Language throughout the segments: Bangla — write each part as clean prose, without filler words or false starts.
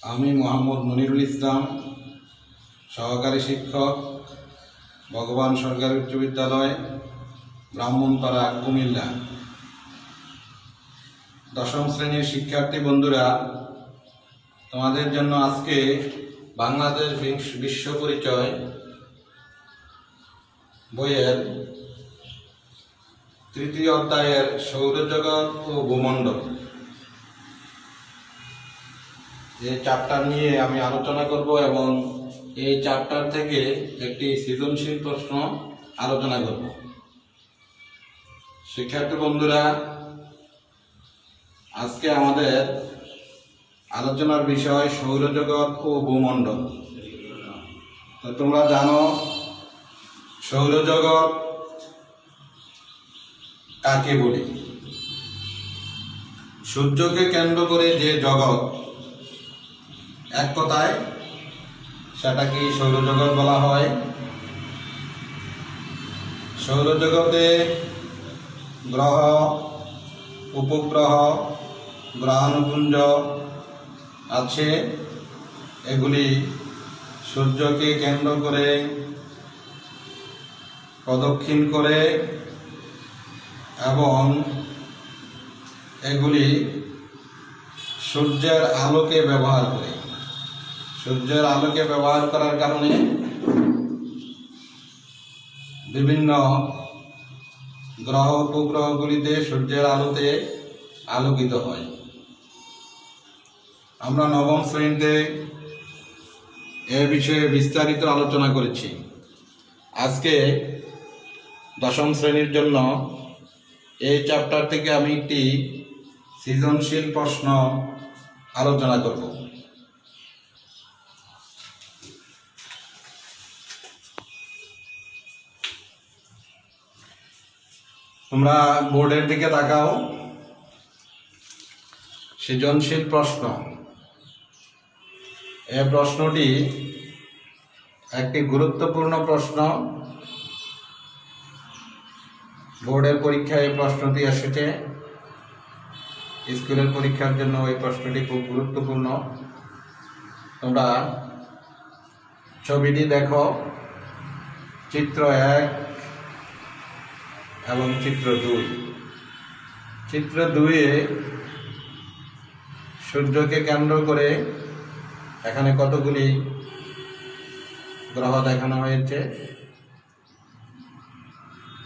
আমি মোহাম্মদ মনিরুল ইসলাম, সহকারী শিক্ষক, ভগবান সরকারি উচ্চ বিদ্যালয়, ব্রাহ্মণপাড়া, কুমিল্লা। দশম শ্রেণীর শিক্ষার্থী বন্ধুরা, তোমাদের জন্য আজকে বাংলাদেশ বিশ্ব পরিচয় বইয়ের তৃতীয় অধ্যায়ের সৌরজগৎ ও ভূমণ্ডল এই চ্যাপ্টার নিয়ে আমি আলোচনা করব এবং এই চ্যাপ্টার থেকে একটি সৃজনশীল প্রশ্ন আলোচনা করব। শিক্ষার্থী বন্ধুরা, আজকে আমাদের আলোচনার বিষয় সৌরজগৎ ও ভূমণ্ডল। তো তোমরা জানো সৌরজগৎ কাকে বলি? সূর্যকে কেন্দ্র করে যে জগৎ, এক কথায় সেটাকে সৌরজগৎ বলা হয়। সৌরজগতে গ্রহ, উপগ্রহ, গ্রহাণুপুঞ্জ আছে। এগুলি সূর্যকে কেন্দ্র করে প্রদক্ষিণ করে এবং এগুলি সূর্যের আলোকে ব্যবহার করে। সূর্যের আলোকে ব্যবহার করার কারণে বিভিন্ন গ্রহ উপগ্রহগুলিতে সূর্যের আলোতে আলোকিত হয়। আমরা নবম শ্রেণীতে এ বিষয়ে বিস্তারিত আলোচনা করেছি। আজকে দশম শ্রেণীর জন্য এই চ্যাপ্টার থেকে আমি একটি সৃজনশীল প্রশ্ন আলোচনা করব। তোমরা বোর্ডের দিকে তাকাও। সৃজনশীল প্রশ্ন। এই প্রশ্নটি একটি গুরুত্বপূর্ণ প্রশ্ন। বোর্ডের পরীক্ষায় এই প্রশ্নটি এসেছে। স্কুলের পরীক্ষার জন্য এই প্রশ্নটি খুব গুরুত্বপূর্ণ। তোমরা ছবিটি দেখো, চিত্র 1 এবং চিত্র 2। চিত্র 2-এ সূর্যকে কেন্দ্র করে এখানে কতগুলি গ্রহ দেখানো হয়েছে।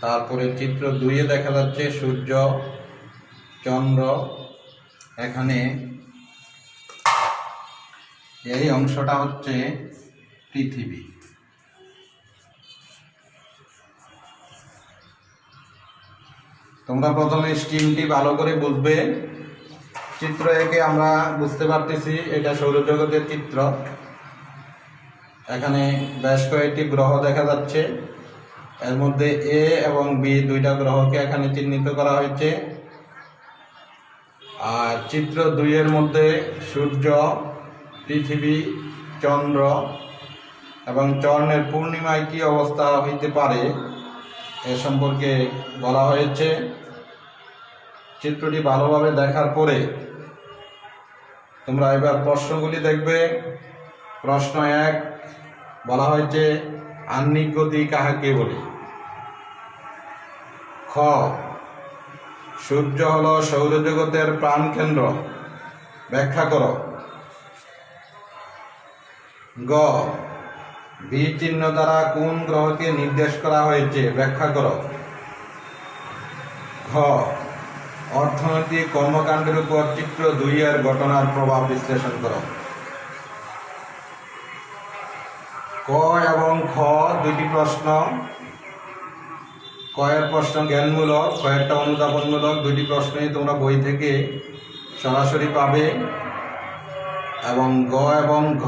তারপরে চিত্র 2-এ দেখা যাচ্ছে সূর্য, চন্দ্র। এখানে এই অংশটা হচ্ছে পৃথিবী। তোমরা প্রথমে স্কিমটি ভালো করে বুঝবে। চিত্র 1-এ আমরা বুঝতে পারতেছি এটা সৌরজগতের চিত্র। এখানে বেশ কয়েকটি গ্রহ দেখা যাচ্ছে। এর মধ্যে এ এবং বি দুইটা গ্রহকে এখানে চিহ্নিত করা হয়েছে। আর চিত্র 2-এর মধ্যে সূর্য, পৃথিবী, চন্দ্র এবং চন্দ্রের পূর্ণিমায় কি অবস্থা হইতে পারে এ সম্পর্কে বলা হয়েছে। চিত্রটি ভালোভাবে দেখার পরে তোমরা এবার প্রশ্নগুলি দেখবে। প্রশ্ন 1 বলা হয়েছে আহ্নিক গতি কাহাকে বলে? খ, সূর্য হলো সৌরজগতের প্রাণকেন্দ্র, ব্যাখ্যা করো। গ, ভি চিহ্ন দ্বারা কোন গ্রহকে নির্দেশ করা হয়েছে, ব্যাখ্যা করো। ঘ, অর্থনৈতিক কর্মকাণ্ডের উপর চিত্র 2-এর ঘটনার প্রভাব বিশ্লেষণ করো। ক এবং খ দুটি প্রশ্ন। কয়ের প্রশ্ন জ্ঞানমূলক, কয়েকটা অনুধাবনমূলক। দুটি প্রশ্নই তোমরা বই থেকে সরাসরি পাবে। এবং গ এবং ঘ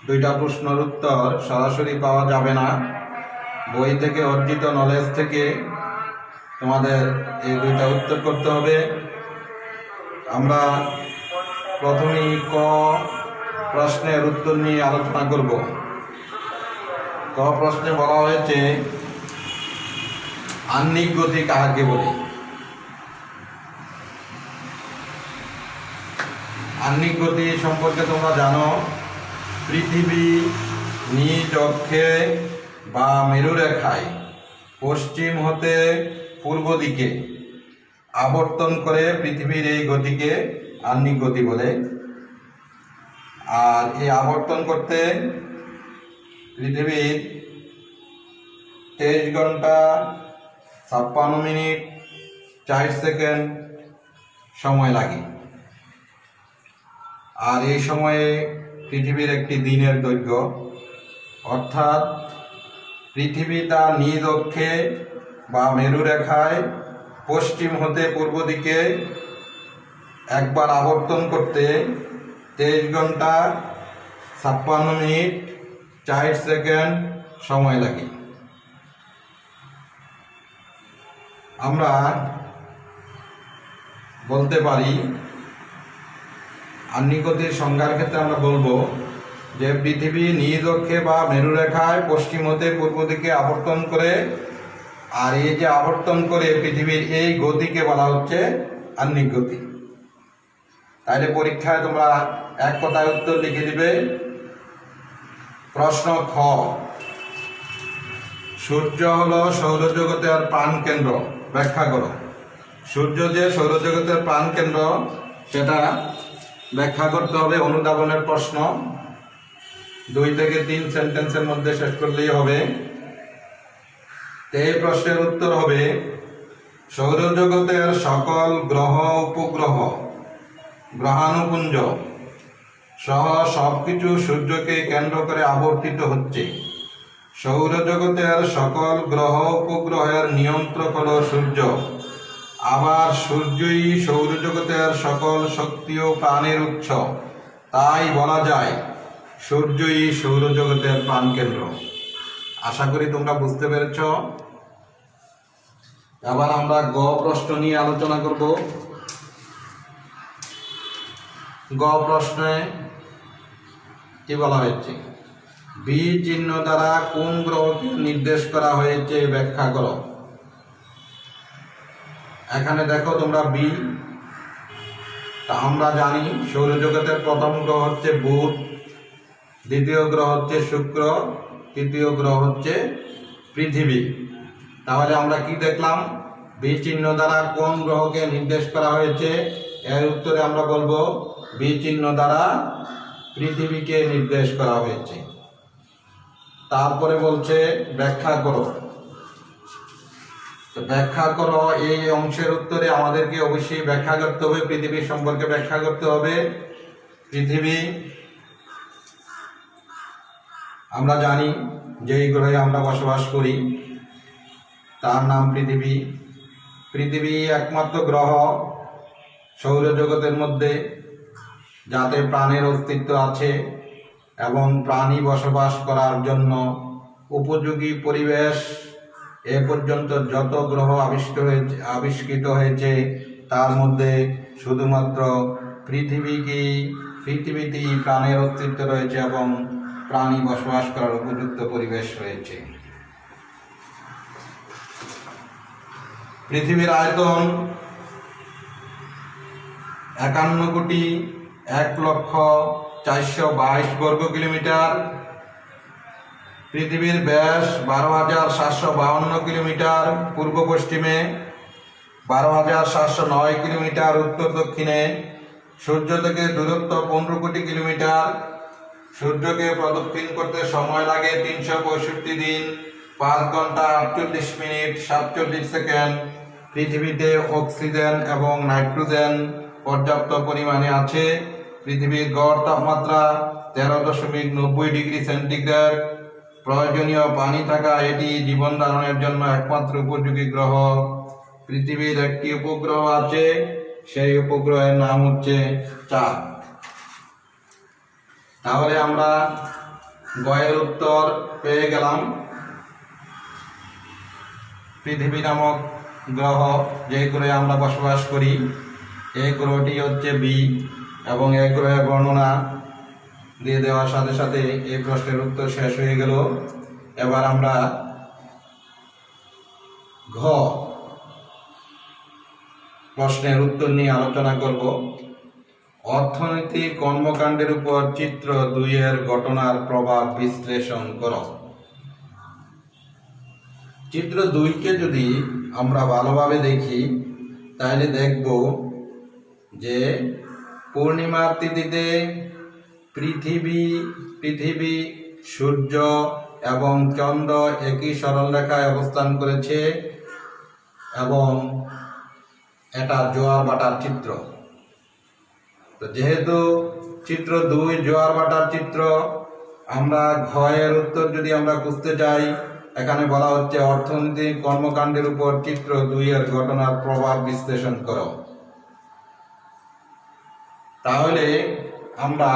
দুইটা প্রশ্নের উত্তর সরাসরি পাওয়া যাবে না। বই থেকে অর্জিত নলেজ থেকে তোমাদের এই দুইটা উত্তর করতে হবে। আমরা প্রথমেই ক প্রশ্নের উত্তর নিয়ে আলোচনা করব। ক প্রশ্নে বলা হয়েছে আহ্নিক গতি কাহাকে বলে? আহ্নিক গতি সম্পর্কে তোমরা জানো, পৃথিবী নিজ অক্ষে বা মেরুরেখায় পশ্চিম হতে পূর্ব দিকে আবর্তন করে পৃথিবীর এই গতিকে আহ্নিক গতি বলে। আর এই আবর্তন করতে পৃথিবীর 23 ঘন্টা 56 মিনিট 4 সেকেন্ড সময় লাগে। আর এই সময়ে পৃথিবীর একটি দিনের দৈর্ঘ্য, অর্থাৎ পৃথিবী তার নিজ অক্ষে বা মেরুরেখায় পশ্চিম হতে পূর্ব দিকে একবার আবর্তন করতে 23 ঘন্টা 56 মিনিট 4 সেকেন্ড সময় লাগে। আমরা বলতে পারি, আহ্নিক গতির সংজ্ঞার ক্ষেত্রে আমরা বলবো যে পৃথিবী নিজ অক্ষে বা মেরুরেখায় পশ্চিম হতে পূর্ব দিকে আবর্তন করে, আর এই যে আবর্তন করে পৃথিবীর এই গতিকে বলা হচ্ছে আহ্নিক গতি। তাইলে পরীক্ষায় তোমরা এক কথায় উত্তর লিখে দিবে। প্রশ্ন খ, সূর্য হলো সৌরজগতের প্রাণকেন্দ্র, ব্যাখ্যা করো। সূর্য যে সৌরজগতের প্রাণকেন্দ্র সেটা ব্যাখ্যা করতে হবে। অনুধাবনের প্রশ্ন, 2 থেকে 3 সেন্টেন্সের মধ্যে শেষ করলেই হবে। এই প্রশ্নের উত্তর হবে, সৌরজগতের সকল গ্রহ উপগ্রহ গ্রহাণুপুঞ্জ সহ সবকিছু সূর্যকে কেন্দ্র করে আবর্তিত হচ্ছে। সৌরজগতের সকল গ্রহ উপগ্রহের নিয়ন্ত্রক হল সূর্য। আবার সূর্যই সৌরজগতের সকল শক্তি ও প্রাণের উৎস। তাই বলা যায় সূর্যই সৌরজগতের প্রাণকেন্দ্র। আশা করি তোমরা বুঝতে পেরেছ। এবার আমরা গ প্রশ্ন নিয়ে আলোচনা করব। গ প্রশ্নে কি বলা হয়েছে? বি চিহ্ন দ্বারা কোন গ্রহকে নির্দেশ করা হয়েছে ব্যাখ্যা করো। এখানে দেখো তোমরা বি, তা আমরা জানি সৌরজগতের প্রথম গ্রহ হচ্ছে বুধ, দ্বিতীয় গ্রহ হচ্ছে শুক্র, তৃতীয় গ্রহ হচ্ছে পৃথিবী। তাহলে আমরা কি দেখলাম? বি চিহ্ন দ্বারা কোন গ্রহকে নির্দেশ করা হয়েছে, এর উত্তরে আমরা বলবো বি চিহ্ন দ্বারা পৃথিবীকে নির্দেশ করা হয়েছে। তারপরে বলছে ব্যাখ্যা করো। তো ব্যাখ্যা করো এই অংশের উত্তরে আমাদেরকে অবশ্যই ব্যাখ্যা করতে হবে, পৃথিবী সম্পর্কে ব্যাখ্যা করতে হবে। পৃথিবী আমরা জানি যেই গ্রহে আমরা বসবাস করি তার নাম পৃথিবী। পৃথিবী একমাত্র গ্রহ সৌরজগতের মধ্যে যাতে প্রাণের অস্তিত্ব আছে এবং প্রাণী বসবাস করার জন্য উপযোগী পরিবেশ এ পর্যন্ত যত গ্রহ আবিষ্কৃত হয়েছে তার মধ্যে শুধুমাত্র পৃথিবীতেই প্রাণের অস্তিত্ব রয়েছে এবং প্রাণী বসবাস করার উপযুক্ত পরিবেশ রয়েছে। পৃথিবীর আয়তন 51,01,422 বর্গ কিলোমিটার। পৃথিবীর ব্যাস 12,752 কিলোমিটার পূর্ব পশ্চিমে, 12,709 কিলোমিটার উত্তর দক্ষিণে। সূর্য থেকে দূরত্ব 15 কোটি কিলোমিটার। সূর্যকে প্রদক্ষিণ করতে সময় লাগে 365 দিন 5 ঘন্টা 48 মিনিট 47 সেকেন্ড। পৃথিবীতে অক্সিজেন এবং নাইট্রোজেন পর্যাপ্ত পরিমাণে আছে। পৃথিবীর গড় তাপমাত্রা 13.90 ডিগ্রি সেন্টিগ্রেড। প্রয়োজনীয় পানি থাকা এটি জীবন ধারণের জন্য একমাত্র উপযোগী গ্রহ। পৃথিবীর একটি উপগ্রহ আছে, সেই উপগ্রহের নাম হচ্ছে চাঁদ। তাহলে আমরা গয়ের উত্তর পেয়ে গেলাম। পৃথিবী নামক গ্রহ যে গ্রহে আমরা বসবাস করি এই গ্রহটি হচ্ছে বি, এবং এই গ্রহের বর্ণনা দিয়ে দেওয়ার সাথে সাথে এই প্রশ্নের উত্তর শেষ হয়ে গেল। এবার আমরা ঘ প্রশ্নের উত্তর নিয়ে আলোচনা করব। অর্থনৈতিক কর্মকাণ্ডের উপর চিত্র 2-এর ঘটনার প্রভাব বিশ্লেষণ করো। চিত্র 2কে যদি আমরা ভালোভাবে দেখি তাহলে দেখব যে পূর্ণিমার তিথিতে পৃথিবী সূর্য এবং চন্দ্র একই সরলরেখায় অবস্থান করেছে এবং এটা জোয়ার ভাটার চিত্র। তো যেহেতু চিত্র 2 জোয়ার ভাটার চিত্র, আমরা ঘয়ের উত্তর যদি আমরা খুঁজতে চাই, এখানে বলা হচ্ছে অর্থনৈতিক কর্মকাণ্ডের উপর চিত্র 2-এর ঘটনার প্রভাব বিশ্লেষণ করো। তাহলে আমরা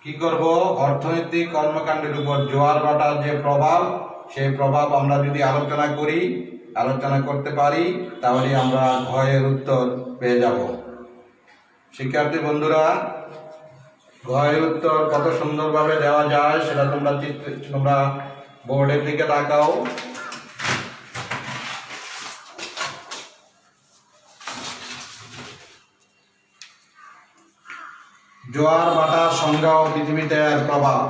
কি করব? অর্থনৈতিক কর্মকাণ্ডের উপর জোয়ার ভাটার যে প্রভাব, সেই প্রভাব আমরা যদি আলোচনা করতে পারি তাহলে আমরা ঘয়ের উত্তর পেয়ে যাব। শিক্ষার্থী বন্ধুরা, ঘয়ের উত্তর কত সুন্দরভাবে দেওয়া যায় সেটা তোমরা বোর্ডের দিকে তাকাও। জোয়ার ভাটার সংজ্ঞা ও পৃথিবীতে এর প্রভাব।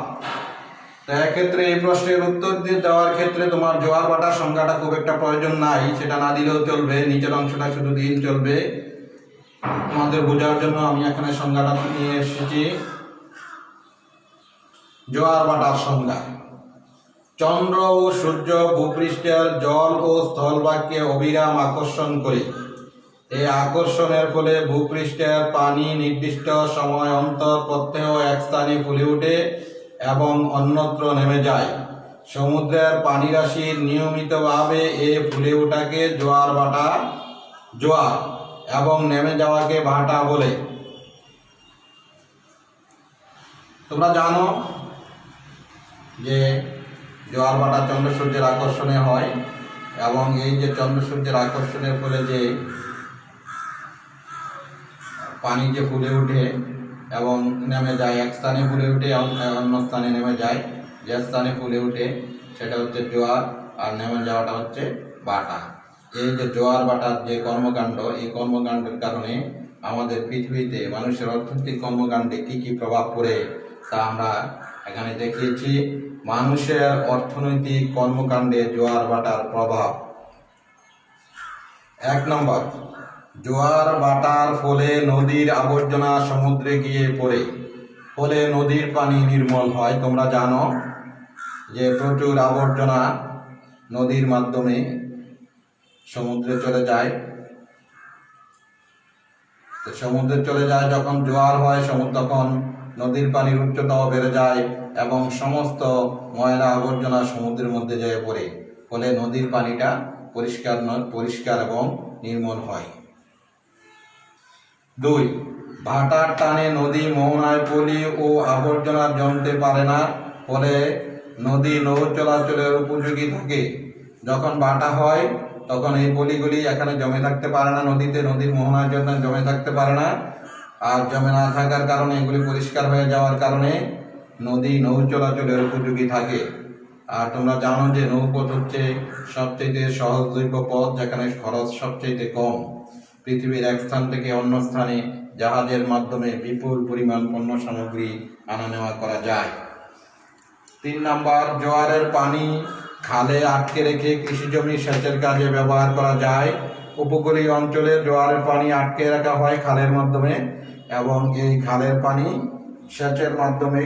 তো এক্ষেত্রে এই প্রশ্নের উত্তর দিয়ে দেওয়ার ক্ষেত্রে তোমার জোয়ার ভাটার সংজ্ঞাটা খুব একটা প্রয়োজন নাই, সেটা না দিলেও চলবে, নিচের অংশটা শুধু দিন চলবে। তোমাদের বোঝার জন্য আমি এখানে সংজ্ঞাটা নিয়ে এসেছি। জোয়ার ভাটার সংজ্ঞা: চন্দ্র ও সূর্য ভূপৃষ্ঠের জল ও স্থলভাগকে অবিরাম আকর্ষণ করে। এই আকর্ষণের ফলে ভূপৃষ্ঠের পানি নির্দিষ্ট সময় অন্তর প্রত্যহ এক স্থানে ফুলে ওঠে এবং অন্যত্র নেমে যায়। সমুদ্রের পানিরাশির নিয়মিতভাবে এই ফুলে ওঠাকে জোয়ার এবং নেমে যাওয়াকে ভাটা বলে। তোমরা জানো যে জোয়ার ভাটা চন্দ্র সূর্যের আকর্ষণে হয় এবং এই যে চন্দ্র সূর্যের আকর্ষণের ফলে যে পানি যে ফুলে ওঠে এবং নেমে যায়, এক স্থানে ফুলে ওঠে অন্য স্থানে নেমে যায়। যে স্থানে ফুলে ওঠে সেটা হচ্ছে জোয়ার, আর নেমে যাওয়াটা হচ্ছে ভাটা। এই যে জোয়ার ভাটার যে কর্মকাণ্ড, এই কর্মকাণ্ডের কারণে আমাদের পৃথিবীতে মানুষের অর্থনৈতিক কর্মকাণ্ডে কি কি প্রভাব পড়ে তা আমরা এখানে দেখিয়েছি। মানুষের অর্থনৈতিক কর্মকাণ্ডে জোয়ার ভাটার প্রভাব: 1 নম্বর, জোয়ার ভাটার ফলে নদীর আবর্জনা সমুদ্রে গিয়ে পড়ে, ফলে নদীর পানি নির্মল হয়। তোমরা জানো যে প্রচুর আবর্জনা নদীর মাধ্যমে সমুদ্রে চলে যায়। সমুদ্রে চলে যায় যখন জোয়ার হয়, তখন নদীর পানির উচ্চতাও বেড়ে যায় এবং সমস্ত ময়লা আবর্জনা সমুদ্রের মধ্যে যেয়ে পড়ে, ফলে নদীর পানিটা পরিষ্কার এবং নির্মল হয়। 2, ভাটার টানে নদী মোহনায় পলি ও আবর্জনা জমতে পারে না, ফলে নদী নৌ চলাচলের উপযোগী থাকে। যখন ভাটা হয় তখন এই পলিগুলি এখানে জমে থাকতে পারে না, নদীর মোহনার জন্য জমে থাকতে পারে না, আর জমে না থাকার কারণে এগুলি পরিষ্কার হয়ে যাওয়ার কারণে নদী নৌ চলাচলের উপযোগী থাকে। আর তোমরা জানো যে নৌপথ হচ্ছে সবচেয়ে সহজলভ্য পথ, যেখানে খরচ সবচেয়ে কম। পৃথিবীর এক স্থান থেকে অন্য স্থানে জাহাজের মাধ্যমে বিপুল পরিমাণ পণ্য সামগ্রী আনা নেওয়া করা যায়। 3 নম্বর, জোয়ারের পানি খালে আটকে রেখে কৃষিজমি সেচের কাজে ব্যবহার করা যায়। উপকূলীয় অঞ্চলে জোয়ারের পানি আটকে রাখা হয় খালের মাধ্যমে এবং এই খালের পানি সেচের মাধ্যমে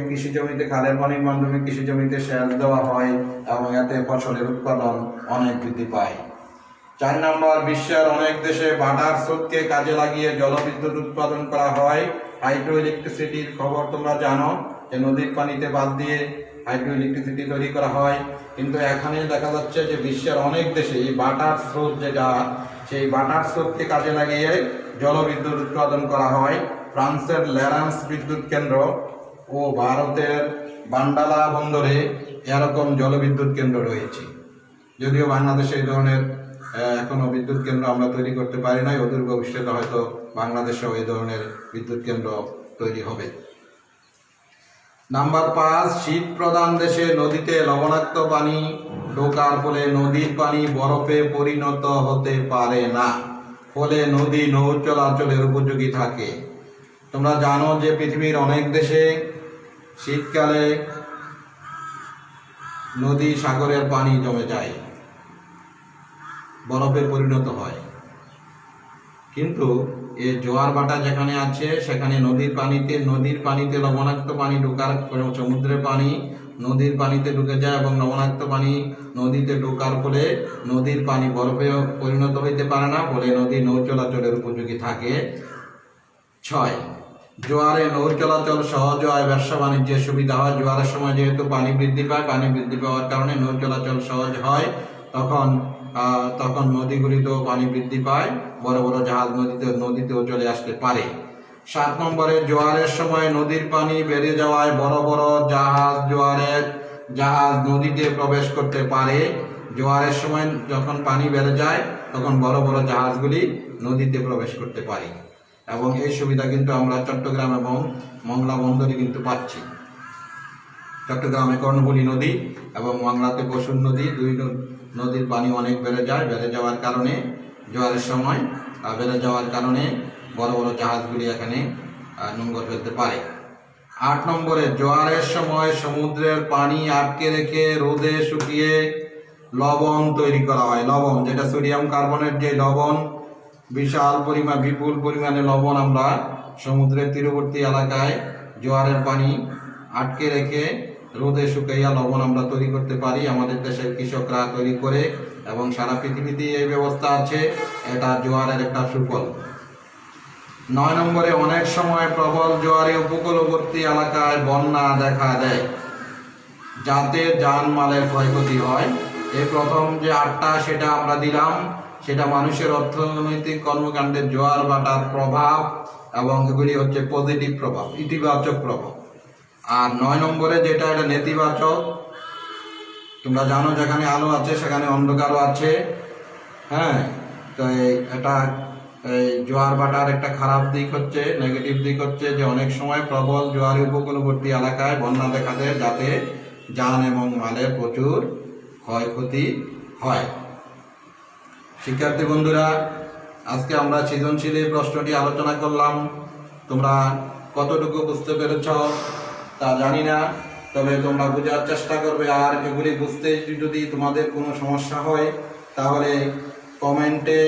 খালের পানির মাধ্যমে কৃষিজমিতে সেচ দেওয়া হয় এবং এতে ফসলের উৎপাদন অনেক বৃদ্ধি পায়। 4 নম্বর, বিশ্বের অনেক দেশে ভাটার স্রোতকে কাজে লাগিয়ে জলবিদ্যুৎ উৎপাদন করা হয়। হাইড্রো ইলেকট্রিসিটির খবর তোমরা জানো যে নদীর পানিতে বাঁধ দিয়ে হাইড্রো ইলেকট্রিসিটি তৈরি করা হয়। কিন্তু এখানে দেখা যাচ্ছে যে বিশ্বের অনেক দেশে এই ভাটার স্রোত সেই ভাটার স্রোতকে কাজে লাগিয়ে জলবিদ্যুৎ উৎপাদন করা হয়। ফ্রান্সের ল্যারান্স বিদ্যুৎ কেন্দ্র ও ভারতের বান্ডালা বন্দরে এরকম জলবিদ্যুৎ কেন্দ্র রয়েছে। যদিও বাংলাদেশে এই ধরনের এখনো বিদ্যুৎ কেন্দ্র আমরা তৈরি করতে পারি নাই, অদূর ভবিষ্যতে হয়তো বাংলাদেশেও এই ধরনের বিদ্যুৎ কেন্দ্র তৈরি হবে। নাম্বার 5, শীত প্রধান দেশে নদীতে লবণাক্ত পানি ঢোকার ফলে নদীর পানি বরফে পরিণত হতে পারে না। ফলে নদী নৌ চলাচলের উপযোগী থাকে। তোমরা জানো যে পৃথিবীর অনেক দেশে শীতকালে নদী সাগরের পানি জমে যায়, বরফে পরিণত হয়। কিন্তু এই জোয়ার ভাটা যেখানে আছে সেখানে নদীর পানিতে লবণাক্ত পানি ঢোকার, সমুদ্রের পানি নদীর পানিতে ঢুকে যায় এবং লবণাক্ত পানি নদীতে ঢোকার ফলে নদীর পানি বরফে পরিণত হইতে পারে না, ফলে নদী নৌ চলাচলের উপযোগী থাকে। 6, জোয়ারে নৌ চলাচল সহজ হয়, ব্যবসা বাণিজ্যের সুবিধা হয়। জোয়ারের সময় যেহেতু পানি বৃদ্ধি পায়, পানি বৃদ্ধি পাওয়ার কারণে নৌ চলাচল সহজ হয়। তখন নদীগুলিতেও পানি বৃদ্ধি পায়, বড় বড় জাহাজ নদীতেও চলে আসতে পারে। 7 নম্বরে, জোয়ারের সময় নদীর পানি বেড়ে যাওয়ায় বড় বড় জাহাজ নদীতে প্রবেশ করতে পারে। জোয়ারের সময় যখন পানি বেড়ে যায় তখন বড় বড় জাহাজগুলি নদীতে প্রবেশ করতে পারে, এবং এই সুবিধা কিন্তু আমরা চট্টগ্রাম এবং মংলা বন্দরে কিন্তু পাচ্ছি। চট্টগ্রামে কর্ণফুলী নদী এবং মংলাতে বসুন নদী, দুই নদীর পানি অনেক বেড়ে যাওয়ার কারণে জোয়ারের সময় বেড়ে যাওয়ার কারণে বড় বড় জাহাজগুলি এখানে নোঙর ফেলতে পারে। 8 নম্বরে, জোয়ারের সময় সমুদ্রের পানি আটকে রেখে রোদে শুকিয়ে লবণ তৈরি করা হয়। লবণ, যেটা সোডিয়াম কার্বনেট যে লবণ, বিপুল পরিমাণে লবণ আমরা সমুদ্রের তীরবর্তী এলাকায় জোয়ারের পানি আটকে রেখে রোদে শুকাইয়া লবণ আমরা তৈরি করতে পারি। আমাদের দেশের কৃষকরা তৈরি করে, এবং সারা পৃথিবীতে এই ব্যবস্থা আছে। এটা জোয়ারের একটা সুফল। 9 নম্বরে, অনেক সময় প্রবল জোয়ারে উপকূলবর্তী এলাকায় বন্যা দেখা দেয়, যাতে জানমালের ক্ষয়ক্ষতি হয়। এই প্রথম যে 8টা সেটা আমরা দিলাম, সেটা মানুষের অর্থনৈতিক কর্মকাণ্ডের জোয়ার ভাটার প্রভাব, এবং এগুলি হচ্ছে পজিটিভ প্রভাব, ইতিবাচক প্রভাব। আর 9 নম্বরে যেটা, এটা নেতিবাচক। তোমরা জানো যেখানে আলো আছে সেখানে অন্ধকারও আছে। হ্যাঁ, তো এটা জোয়ার ভাটার একটা খারাপ দিক হচ্ছে, নেগেটিভ দিক হচ্ছে যে অনেক সময় প্রবল জোয়ারে উপকূলবর্তী এলাকায় বন্যা দেখা দেয়, যাতে যান এবং মালের প্রচুর ক্ষয়ক্ষতি হয়। শিক্ষার্থী বন্ধুরা, আজকে আমরা সৃজনশীল এই প্রশ্নটি আলোচনা করলাম। তোমরা কতটুকু বুঝতে পেরেছ তা জানি না, তবে তোমরা বোঝার চেষ্টা করবে। আর এগুলি বুঝতে যদি তোমাদের কোনো সমস্যা হয় তাহলে কমেন্টে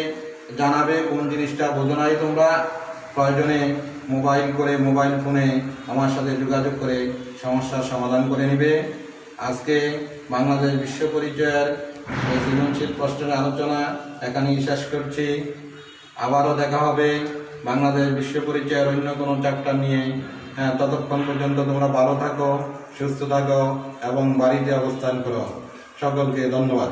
জানাবে কোন জিনিসটা বোঝো নাই। তোমরা প্রয়োজনে মোবাইল ফোনে আমার সাথে যোগাযোগ করে সমস্যার সমাধান করে নেবে। আজকে বাংলাদেশ বিশ্ব পরিচয়ের সৃজনশীল প্রশ্নের আলোচনা এখানেই শেষ করছি। আবারও দেখা হবে বাংলাদেশ বিশ্ব পরিচয়ের অন্য কোনো চ্যাপ্টার নিয়ে। ততক্ষণ পর্যন্ত তোমরা ভালো থাকো, সুস্থ থাকো এবং বাড়িতে অবস্থান করো। সকলকে ধন্যবাদ।